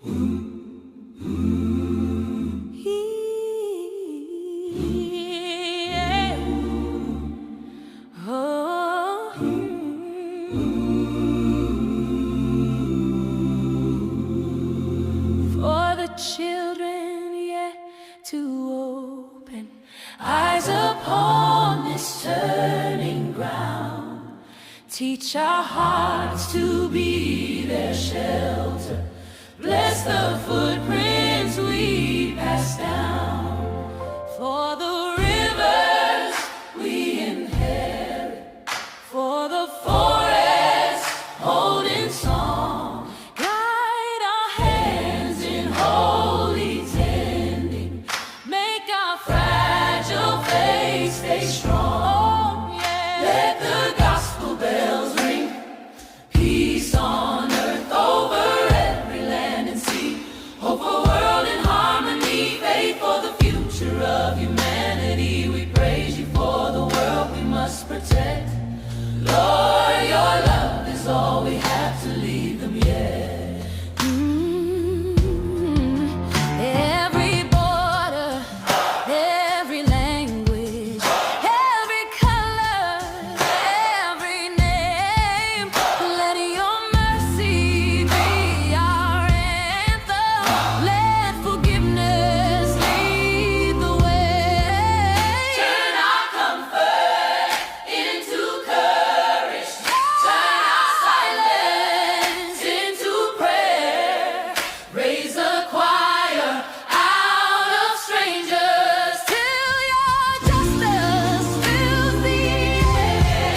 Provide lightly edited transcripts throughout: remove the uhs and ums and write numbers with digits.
For the children yet to open eyes upon this turning ground, teach our hearts to be their shelter. Bless the footprints we pass down, for the rivers we inherit, for the forest holding song. Guide our hands in holy tending, make our fragile faith stay strong. Yeah. Let the gospel bells ring, peace on earth over every land and sea. Hope for a world in harmony, faith for the future of humanity. We praise you for the world we must protect. Lord, your love is all we have to lead them yet. Every border, every language, every color, every name. Let your mercy be our anthem. Let forgiveness lead the way. Turn our comfort into courage. Turn our silence into prayer. Raise a choir out of strangers till your justice fills the air.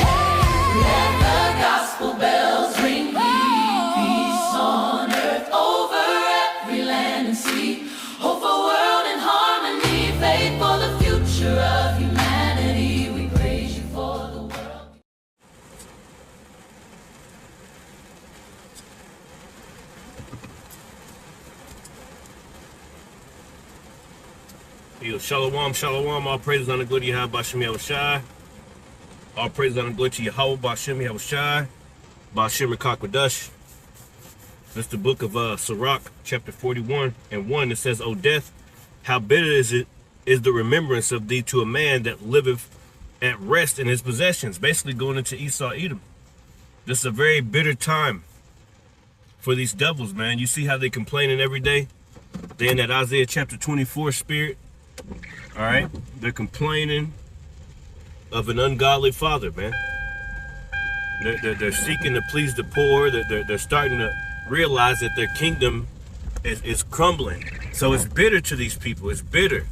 Let the gospel bells ring, peace on earth over every land and sea. Hope for a world in harmony, faith for the future of humanity. We praise you for the world. Yo, shalom, shalom, all praises on the good Yahweh B'Shem Yahushai. All praises on the good to Yahweh B'Shem Yahushai. B'Shem Rakakwadash. That's the book of Sirach, chapter 41 and 1. It says, O death, how bitter is the remembrance of thee to a man that liveth at rest in his possessions. Basically going into Esau Edom. This is a very bitter time for these devils, man. You see how they complaining every day? They're in that Isaiah chapter 24 spirit. All right, they're complaining of an ungodly father, man. They're seeking to please the poor. They're starting to realize that their kingdom is crumbling. So it's bitter to these people. It's bitter.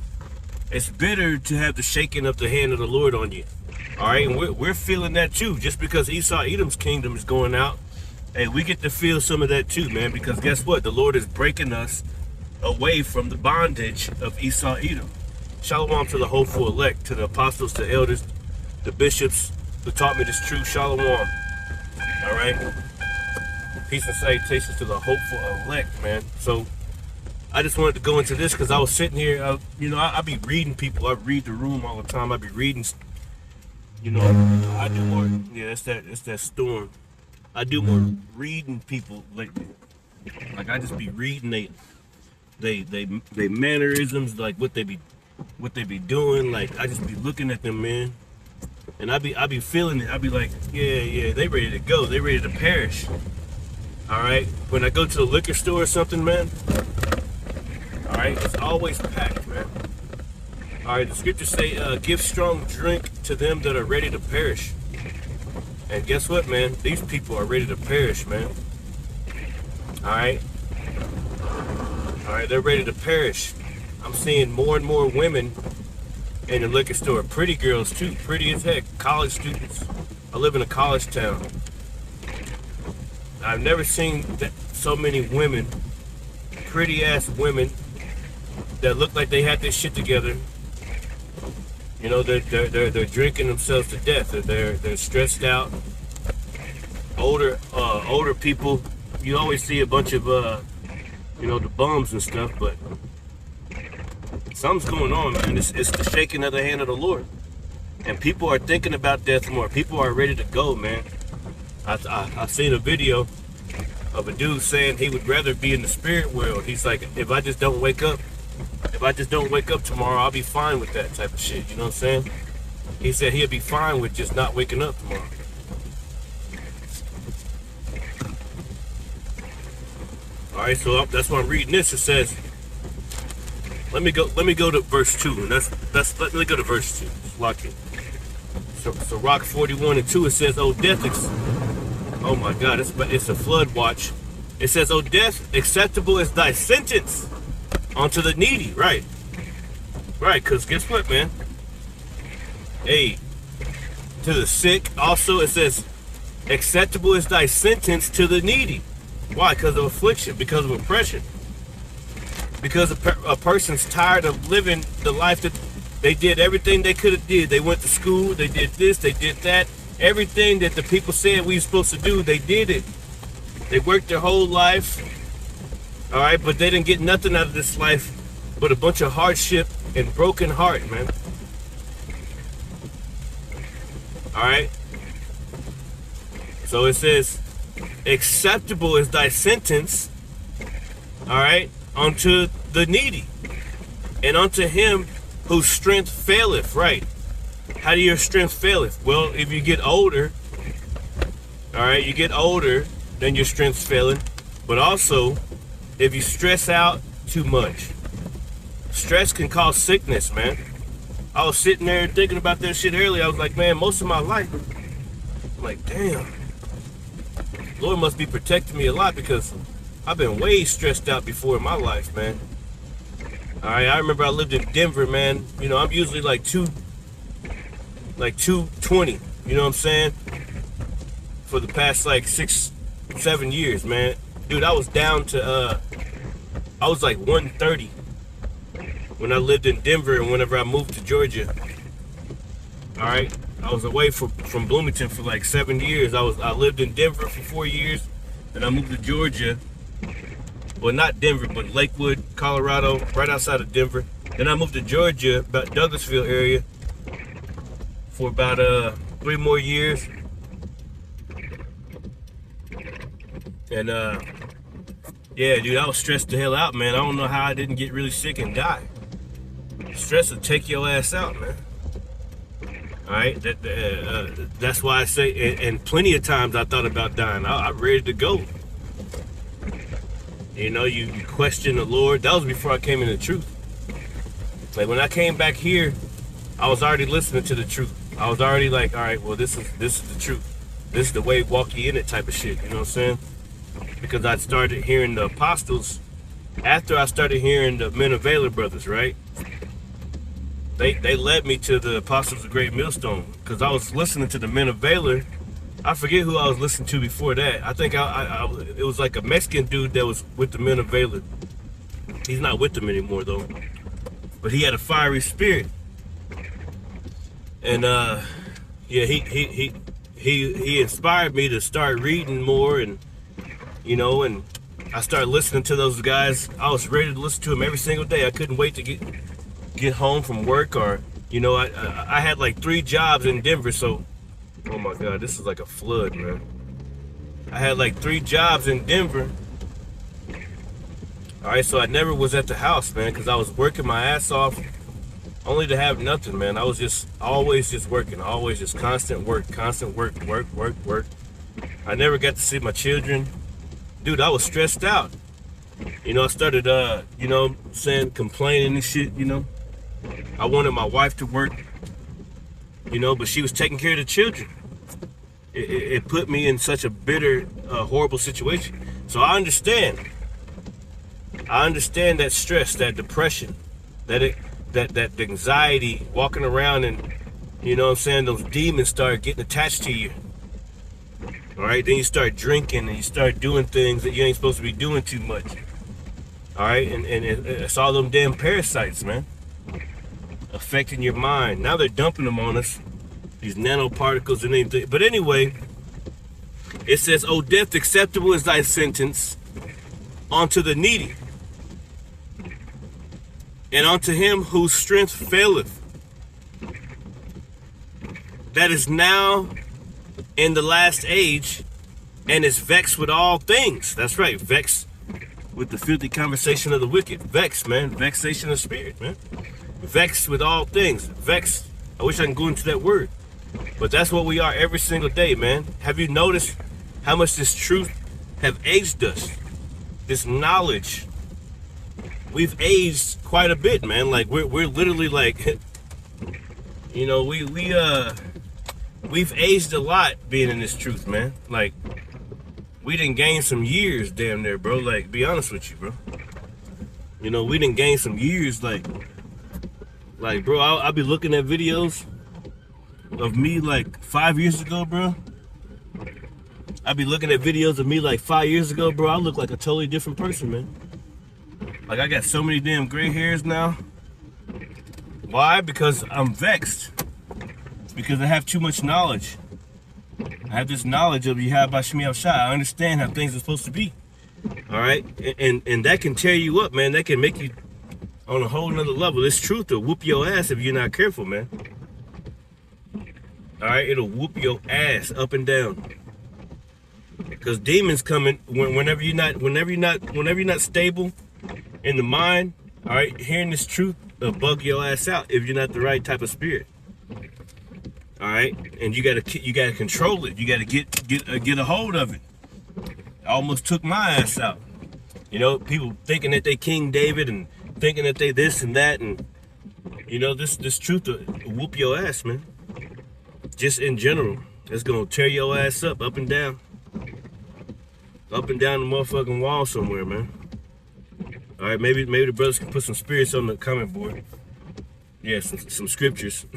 It's bitter to have the shaking of the hand of the Lord on you. All right, and we're feeling that too. Just because Esau Edom's kingdom is going out, hey, we get to feel some of that too, man. Because guess what? The Lord is breaking us away from the bondage of Esau Edom. Shalom to the hopeful elect, to the apostles, the elders, the bishops who taught me this truth. Shalom. All right. Peace and salutations to the hopeful elect, man. So I just wanted to go into this because I was sitting here, I be reading people. I read the room all the time. I be reading, I do more. Yeah, it's that storm. I do more reading people lately. Like I just be reading they mannerisms, like what they be doing. Like I just be looking at them, man, and I be feeling it. I be like, yeah, they ready to go. They ready to perish. All right. When I go to the liquor store or something, man. All right, it's always packed, man. All right, the scriptures say, give strong drink to them that are ready to perish. And guess what, man? These people are ready to perish, man. All right. All right, they're ready to perish. I'm seeing more and more women in the liquor store. Pretty girls, too. Pretty as heck. College students. I live in a college town. I've never seen so many women, pretty-ass women, that look like they had this shit together. You know, they're drinking themselves to death. They're stressed out. Older people, you always see a bunch of the bums and stuff, but something's going on, man. It's the shaking of the hand of the Lord, and people are thinking about death more. People are ready to go, man. I seen a video of a dude saying he would rather be in the spirit world. He's like, if I just don't wake up tomorrow, I'll be fine with that type of shit. You know what I'm saying? He said he'll be fine with just not waking up tomorrow. All right, so that's why I'm reading this. It says, let me go to verse 2, and let me go to verse 2. Just lock it. So Rock 41:2, it says, "Oh death, oh my God, it's a flood watch." It says, "Oh death, acceptable is thy sentence unto the needy." Right, because guess what, man? Hey, to the sick. Also, it says, "Acceptable is thy sentence to the needy." Why? Because of affliction, because of oppression. Because a person's tired of living the life that they did everything they could have did. They went to school, they did this, they did that. Everything that the people said we were supposed to do, they did it. They worked their whole life, all right, but they didn't get nothing out of this life but a bunch of hardship and broken heart, man. All right? So it says, acceptable is thy sentence, all right, unto the needy, and unto him whose strength faileth, right? How do your strength faileth? Well, if you get older, all right, you get older, then your strength's failing. But also, if you stress out too much, stress can cause sickness, man. I was sitting there thinking about that shit earlier. I was like, man, most of my life, I'm like, damn, Lord must be protecting me a lot, because I've been way stressed out before in my life, man. All right, I remember I lived in Denver, man. You know, I'm usually like 220, you know what I'm saying? For the past like 6-7 years, man. Dude, I was down to, I was like 130 when I lived in Denver, and whenever I moved to Georgia. All right, I was away from Bloomington for like 7 years. I lived in Denver for 4 years, then I moved to Georgia. Well, not Denver, but Lakewood, Colorado, right outside of Denver. Then I moved to Georgia, about Douglasville area, for about 3 more years. And yeah, dude, I was stressed the hell out, man. I don't know how I didn't get really sick and die. Stress will take your ass out, man. All right, that's why I say, and plenty of times I thought about dying. I'm ready to go. You know, you question the Lord. That was before I came into the truth. Like when I came back here, I was already listening to the truth. I was already like, all right, well, this is the truth. This is the way, walk ye in it type of shit. You know what I'm saying? Because I started hearing the apostles after I started hearing the Men of Valor brothers, right? They led me to the Apostles of Great Millstone, because I was listening to the Men of Valor. I forget who I was listening to before that. I think it was like a Mexican dude that was with the Men of Valor. He's not with them anymore though, but he had a fiery spirit. And yeah, he inspired me to start reading more, and you know, and I started listening to those guys. I was ready to listen to them every single day. I couldn't wait to get home from work, or you know, I had like 3 jobs in Denver, so oh my God, this is like a flood, man. I had like 3 jobs in Denver. All right, so I never was at the house, man, because I was working my ass off only to have nothing, man. I was just always just working, always just constant work. I never got to see my children. Dude, I was stressed out. You know, I started, you know, complaining and shit, you know. I wanted my wife to work, you know, but she was taking care of the children. It put me in such a bitter, horrible situation. So I understand that stress, that depression, that anxiety, walking around, and you know what I'm saying, those demons start getting attached to you. All right, then you start drinking and you start doing things that you ain't supposed to be doing too much. All right, and it's all them damn parasites, man, affecting your mind. Now they're dumping them on us, these nanoparticles and anything. But anyway, it says, "Oh death, acceptable is thy sentence unto the needy, and unto him whose strength faileth, that is now in the last age and is vexed with all things. That's right, vexed with the filthy conversation of the wicked. Vexed, man. Vexation of spirit, man. Vexed with all things. Vexed. I wish I could go into that word. But that's what we are every single day, man. Have you noticed how much this truth have aged us? This knowledge. We've aged quite a bit, man. Like we're literally like, you know, we've aged a lot being in this truth, man. Like we done gained some years, damn near, bro. Like, be honest with you, bro. You know, we done gained some years, like, bro, I'll be looking at videos of me like 5 years ago, bro. I'll be looking at videos of me like 5 years ago, bro. I look like a totally different person, man. Like, I got so many damn gray hairs now. Why? Because I'm vexed. Because I have too much knowledge. I have this knowledge of Yahweh Bashmi Yahushua. I understand how things are supposed to be. All right? And that can tear you up, man. That can make you on a whole nother level. This truth will whoop your ass if you're not careful, man. All right? It'll whoop your ass up and down. Because demons coming whenever you're not stable in the mind. All right? Hearing this truth will bug your ass out if you're not the right type of spirit. All right, and you gotta control it. You gotta get a hold of it. I almost took my ass out. You know, people thinking that they King David and thinking that they this and that, and you know, this truth will whoop your ass, man. Just in general, it's gonna tear your ass up and down the motherfucking wall somewhere, man. All right, maybe the brothers can put some spirits on the comment board. Yeah, some scriptures.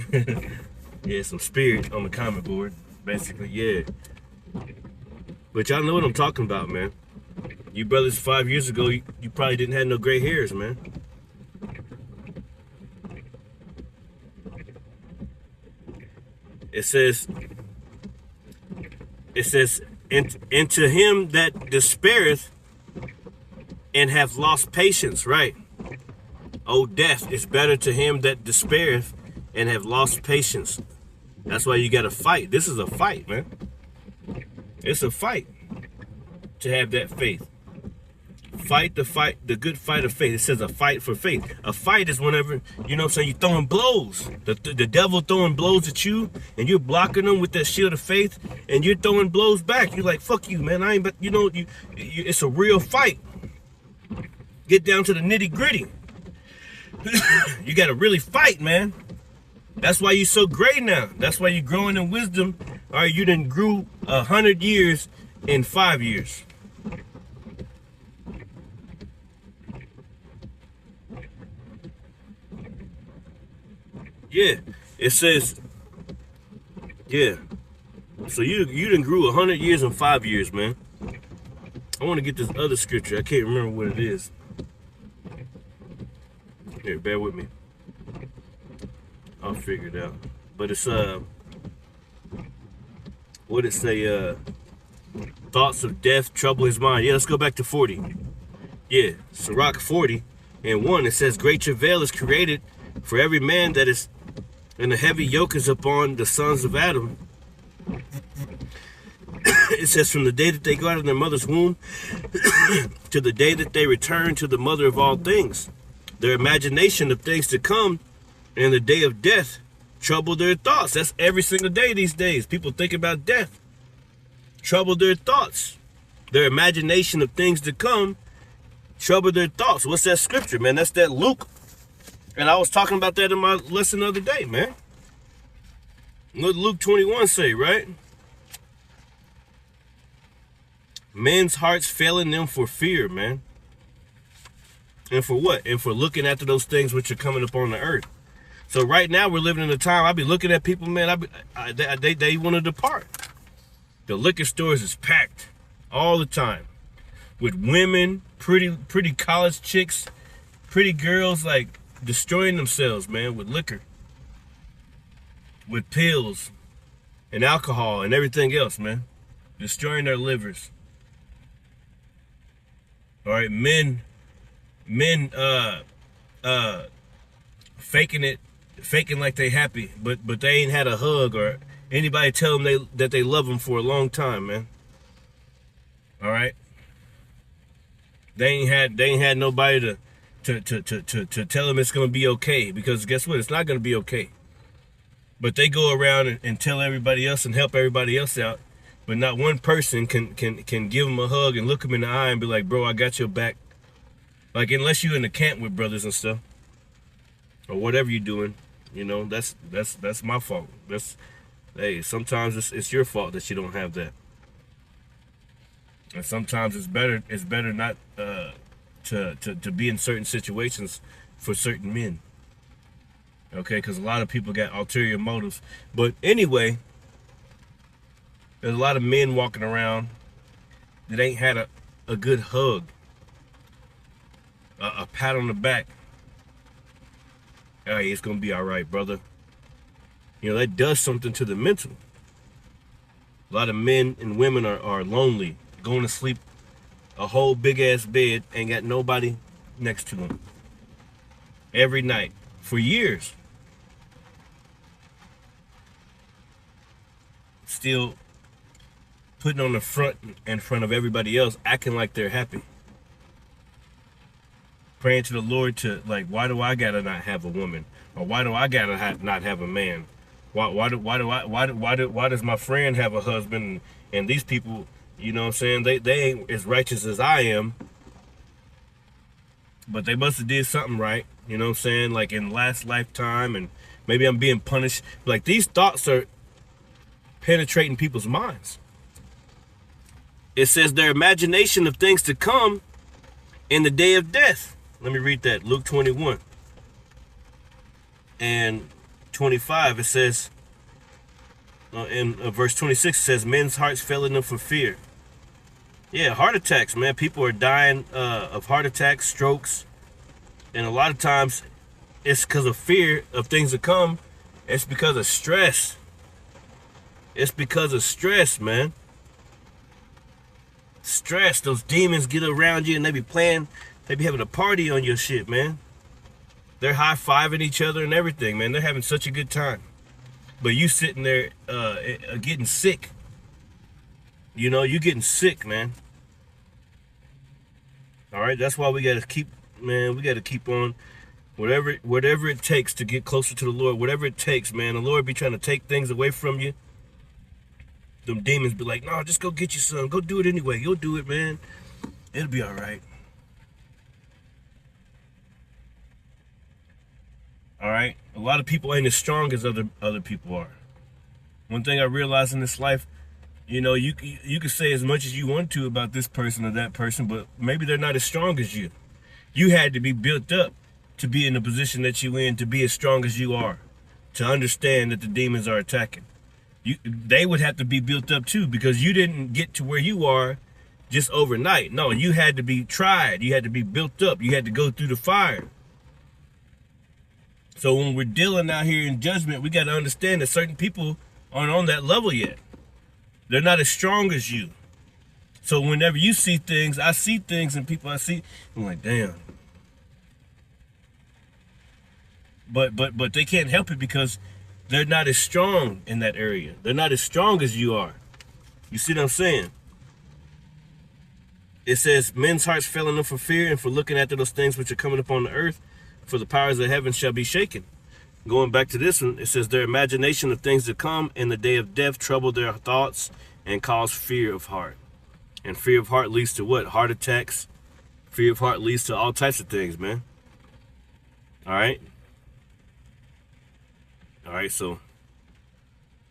Yeah, some spirit on the comment board, basically, yeah. But y'all know what I'm talking about, man. You brothers 5 years ago, you probably didn't have no gray hairs, man. It says, and to him that despaireth and have lost patience, right? O death, is better to him that despaireth and have lost patience. That's why you gotta fight. This is a fight, man. It's a fight to have that faith. Fight the good fight of faith. It says a fight for faith. A fight is whenever, you know what I'm saying, you're throwing blows. The devil throwing blows at you, and you're blocking them with that shield of faith, and you're throwing blows back. You're like, fuck you, man. I ain't, but you know, it's a real fight. Get down to the nitty gritty. You gotta really fight, man. That's why you're so great now. That's why you're growing in wisdom. All right, you done grew 100 years in 5 years. Yeah, it says, yeah. So you done grew 100 years in 5 years, man. I want to get this other scripture. I can't remember what it is. Here, bear with me. I'll figure it out. But it's what it say? Thoughts of death trouble his mind. Yeah, let's go back to 40. Yeah, Sirach 40 and 1. It says, great travail is created for every man that is, and a heavy yoke is upon the sons of Adam. It says, from the day that they go out of their mother's womb to the day that they return to the mother of all things, their imagination of things to come and the day of death trouble their thoughts. That's every single day these days. People think about death. Trouble their thoughts. Their imagination of things to come trouble their thoughts. What's that scripture, man? That's that Luke. And I was talking about that in my lesson the other day, man. What Luke 21 say, right? Men's hearts failing them for fear, man. And for what? And for looking after those things which are coming upon the earth. So right now we're living in a time, I be looking at people, man, they want to depart. The liquor stores is packed all the time with women, pretty college chicks, pretty girls, like destroying themselves, man, with liquor, with pills and alcohol and everything else, man, destroying their livers. All right, men faking like they happy, but they ain't had a hug or anybody tell them that they love them for a long time, man. All right. They ain't had nobody to tell them it's gonna be okay, because guess what? It's not gonna be okay. But they go around and tell everybody else and help everybody else out, but not one person can give them a hug and look them in the eye and be like, bro, I got your back. Like, unless you're in the camp with brothers and stuff, or whatever you're doing, you know, that's my fault. Hey, sometimes it's your fault that you don't have that. And sometimes it's better not to be in certain situations for certain men. Okay, because a lot of people got ulterior motives. But anyway, there's a lot of men walking around that ain't had a good hug, a pat on the back. Hey, it's gonna be all right, brother. You know, that does something to the mental. A lot of men and women are lonely, going to sleep a whole big ass bed, ain't got nobody next to them every night for years. Still putting on the front in front of everybody else, acting like they're happy. Praying to the Lord to, like, why do I gotta not have a woman? Or why do I gotta not have a man? Why does my friend have a husband and these people, you know what I'm saying, they ain't as righteous as I am, but they must have did something right, you know what I'm saying, like in last lifetime, and maybe I'm being punished. Like, these thoughts are penetrating people's minds. It says their imagination of things to come in the day of death. Let me read that. Luke 21 and 25. It says, in verse 26, it says, men's hearts failing them for fear. Yeah, heart attacks, man. People are dying of heart attacks, strokes. And a lot of times it's because of fear of things to come. It's because of stress. It's because of stress, man. Stress. Those demons get around you and they be playing, they be having a party on your shit, man. They're high-fiving each other and everything, man. They're having such a good time. But you sitting there getting sick. You know, you getting sick, man. All right, that's why we got to keep, man, we got to keep on whatever it takes to get closer to the Lord. Whatever it takes, man. The Lord be trying to take things away from you. Them demons be like, no, just go get you some. Go do it anyway. You'll do it, man. It'll be all right. All right? A lot of people ain't as strong as other people are. One thing I realized in this life, you know, you can say as much as you want to about this person or that person, but maybe they're not as strong as you. You had to be built up to be in the position that you in, to be as strong as you are, to understand that the demons are attacking. They would have to be built up too, because you didn't get to where you are just overnight. No, you had to be tried. You had to be built up. You had to go through the fire. So when we're dealing out here in judgment, we got to understand that certain people aren't on that level yet. They're not as strong as you. So whenever you see things, I see things and people I see, I'm like, damn. But they can't help it because they're not as strong in that area. They're not as strong as you are. You see what I'm saying? It says, men's hearts failing them for fear and for looking after those things which are coming upon the earth, for the powers of heaven shall be shaken. Going back to this one, it says, their imagination of things to come in the day of death trouble their thoughts and cause fear of heart. And fear of heart leads to what? Heart attacks. Fear of heart leads to all types of things, man. All right? All right, so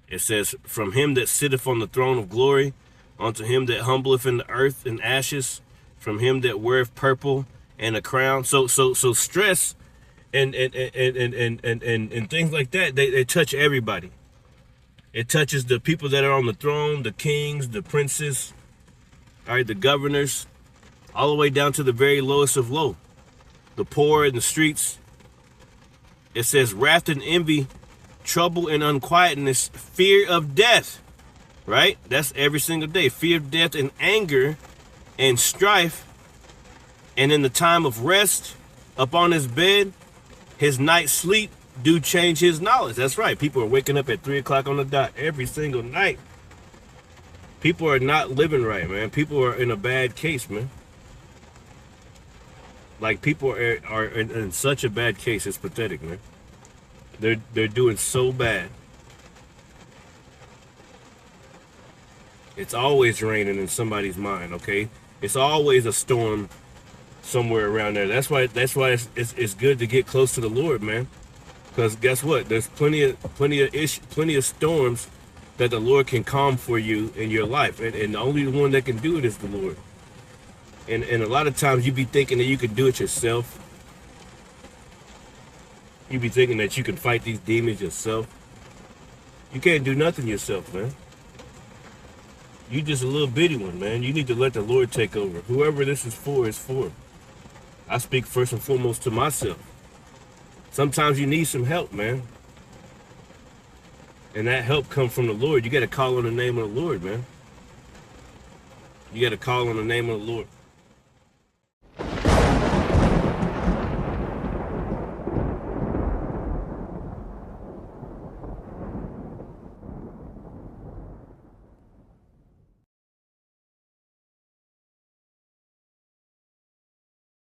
it says, from him that sitteth on the throne of glory, unto him that humbleth in the earth in ashes, from him that weareth purple and a crown. So stress and things like that, they touch everybody. It touches the people that are on the throne, the kings, the princes, all right, the governors, all the way down to the very lowest of low, the poor in the streets. It says wrath and envy, trouble and unquietness, fear of death, right? That's every single day. Fear of death and anger and strife. And in the time of rest upon his bed, his night's sleep do change his knowledge. That's right. People are waking up at 3 o'clock on the dot every single night. People are not living right, man. People are in a bad case, man. Like, people are in such a bad case. It's pathetic, man. They're doing so bad. It's always raining in somebody's mind, okay? It's always a storm somewhere around there. That's why it's good to get close to the Lord, man. Because guess what? There's plenty of storms that the Lord can calm for you in your life, and the only one that can do it is the Lord. And a lot of times you be thinking that you can do it yourself. You be thinking that you can fight these demons yourself. You can't do nothing yourself, man. You just a little bitty one, man. You need to let the Lord take over. Whoever this is for. I speak first and foremost to myself. Sometimes you need some help, man. And that help comes from the Lord. You got to call on the name of the Lord, man. You got to call on the name of the Lord.